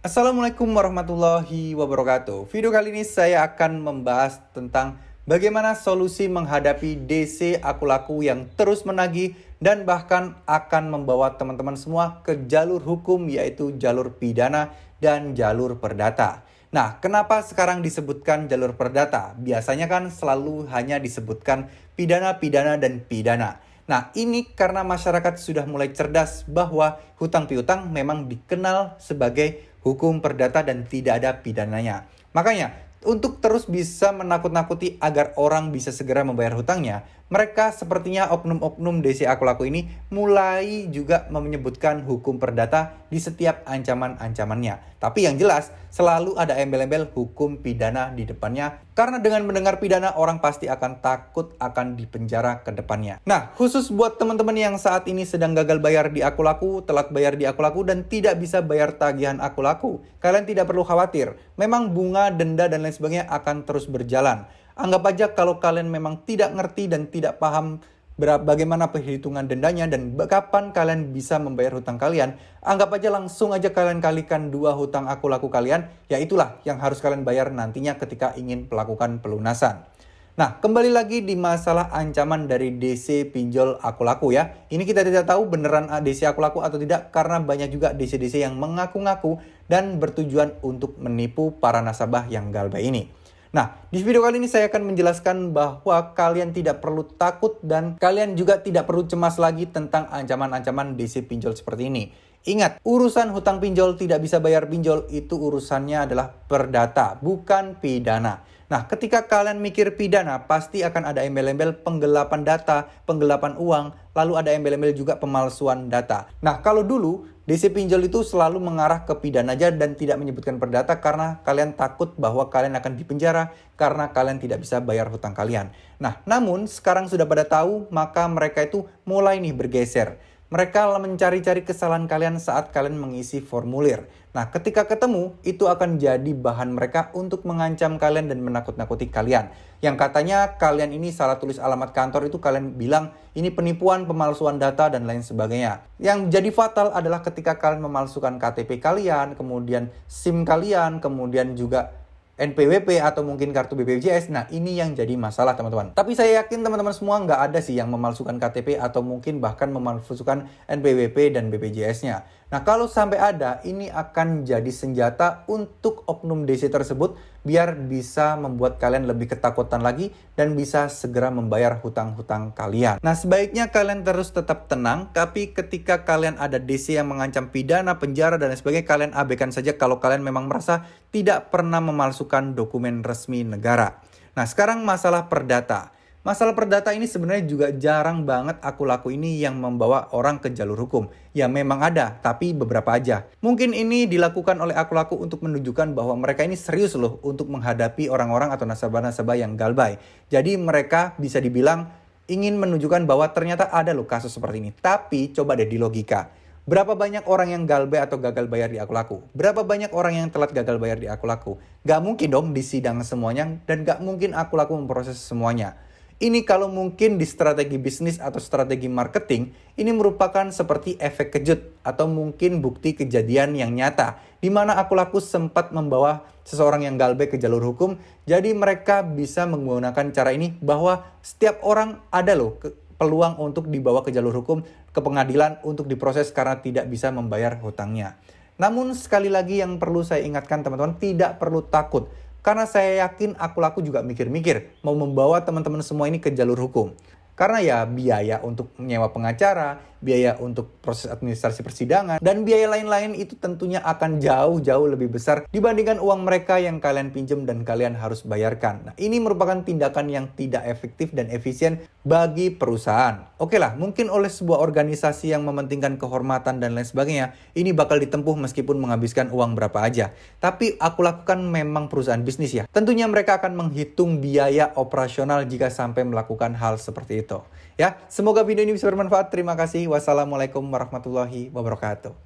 Assalamualaikum warahmatullahi wabarakatuh. Video kali ini saya akan membahas tentang bagaimana solusi menghadapi DC aku laku yang terus menagih dan bahkan akan membawa teman-teman semua ke jalur hukum, yaitu jalur pidana dan jalur perdata. Nah, kenapa sekarang disebutkan jalur perdata? Biasanya kan selalu hanya disebutkan pidana, pidana, dan pidana. Nah, ini karena masyarakat sudah mulai cerdas bahwa hutang piutang memang dikenal sebagai hukum perdata dan tidak ada pidananya. Makanya, untuk terus bisa menakut-nakuti agar orang bisa segera membayar hutangnya, mereka sepertinya oknum-oknum DC aku laku ini mulai juga menyebutkan hukum perdata di setiap ancaman-ancamannya. Tapi yang jelas, selalu ada embel-embel hukum pidana di depannya, karena dengan mendengar pidana, orang pasti akan takut akan dipenjara ke depannya. Nah, khusus buat teman-teman yang saat ini sedang gagal bayar di aku laku, telat bayar di aku laku, dan tidak bisa bayar tagihan aku laku, kalian tidak perlu khawatir. Memang bunga, denda, dan lain sebagainya akan terus berjalan. Anggap aja kalau kalian memang tidak ngerti dan tidak paham bagaimana perhitungan dendanya dan kapan kalian bisa membayar hutang kalian, anggap aja langsung aja kalian kalikan dua hutang aku laku kalian, ya itulah yang harus kalian bayar nantinya ketika ingin melakukan pelunasan. Nah, kembali lagi di masalah ancaman dari DC pinjol aku laku ya. Ini kita tidak tahu beneran DC aku laku atau tidak, karena banyak juga DC-DC yang mengaku-ngaku dan bertujuan untuk menipu para nasabah yang galbay ini. Nah, di video kali ini saya akan menjelaskan bahwa kalian tidak perlu takut dan kalian juga tidak perlu cemas lagi tentang ancaman-ancaman DC pinjol seperti ini. Ingat, urusan hutang pinjol tidak bisa bayar pinjol itu urusannya adalah perdata, bukan pidana. Nah, ketika kalian mikir pidana, pasti akan ada embel-embel penggelapan data, penggelapan uang, lalu ada embel-embel juga pemalsuan data. Nah, kalau dulu DC pinjol itu selalu mengarah ke pidana aja dan tidak menyebutkan perdata karena kalian takut bahwa kalian akan dipenjara karena kalian tidak bisa bayar hutang kalian. Nah, namun sekarang sudah pada tahu, maka mereka itu mulai nih bergeser. Mereka mencari-cari kesalahan kalian saat kalian mengisi formulir. Nah, ketika ketemu, itu akan jadi bahan mereka untuk mengancam kalian dan menakut-nakuti kalian. Yang katanya kalian ini salah tulis alamat kantor, itu kalian bilang ini penipuan, pemalsuan data, dan lain sebagainya. Yang jadi fatal adalah ketika kalian memalsukan KTP kalian, kemudian SIM kalian, kemudian juga NPWP atau mungkin kartu BPJS. Nah, ini yang jadi masalah teman-teman. Tapi saya yakin teman-teman semua nggak ada sih yang memalsukan KTP atau mungkin bahkan memalsukan NPWP dan BPJS-nya. Nah, kalau sampai ada, ini akan jadi senjata untuk oknum DC tersebut biar bisa membuat kalian lebih ketakutan lagi dan bisa segera membayar hutang-hutang kalian. Nah, sebaiknya kalian terus tetap tenang, tapi ketika kalian ada DC yang mengancam pidana, penjara, dan lain sebagainya, kalian abaikan saja kalau kalian memang merasa tidak pernah memalsukan dokumen resmi negara. Nah, sekarang masalah perdata. Masalah perdata ini sebenarnya juga jarang banget aku laku ini yang membawa orang ke jalur hukum. Ya memang ada, tapi beberapa aja. Mungkin ini dilakukan oleh aku laku untuk menunjukkan bahwa mereka ini serius loh untuk menghadapi orang-orang atau nasabah-nasabah yang galbay. Jadi mereka bisa dibilang ingin menunjukkan bahwa ternyata ada loh kasus seperti ini. Tapi coba deh di logika. Berapa banyak orang yang galbay atau gagal bayar di aku laku? Berapa banyak orang yang telat gagal bayar di aku laku? Gak mungkin dong disidang semuanya dan gak mungkin aku laku memproses semuanya. Ini kalau mungkin di strategi bisnis atau strategi marketing, ini merupakan seperti efek kejut atau mungkin bukti kejadian yang nyata, di mana aku laku sempat membawa seseorang yang galbay ke jalur hukum. Jadi mereka bisa menggunakan cara ini bahwa setiap orang ada loh peluang untuk dibawa ke jalur hukum, ke pengadilan untuk diproses karena tidak bisa membayar hutangnya. Namun sekali lagi yang perlu saya ingatkan teman-teman, tidak perlu takut. Karena saya yakin aku laku juga mikir-mikir mau membawa teman-teman semua ini ke jalur hukum. Karena ya biaya untuk menyewa pengacara, biaya untuk proses administrasi persidangan, dan biaya lain-lain itu tentunya akan jauh-jauh lebih besar dibandingkan uang mereka yang kalian pinjam dan kalian harus bayarkan. Nah, ini merupakan tindakan yang tidak efektif dan efisien bagi perusahaan. Oke lah, mungkin oleh sebuah organisasi yang mementingkan kehormatan dan lain sebagainya, ini bakal ditempuh meskipun menghabiskan uang berapa aja. Tapi aku lakukan memang perusahaan bisnis ya. Tentunya mereka akan menghitung biaya operasional jika sampai melakukan hal seperti itu. Ya, semoga video ini bisa bermanfaat. Terima kasih. Wassalamualaikum warahmatullahi wabarakatuh.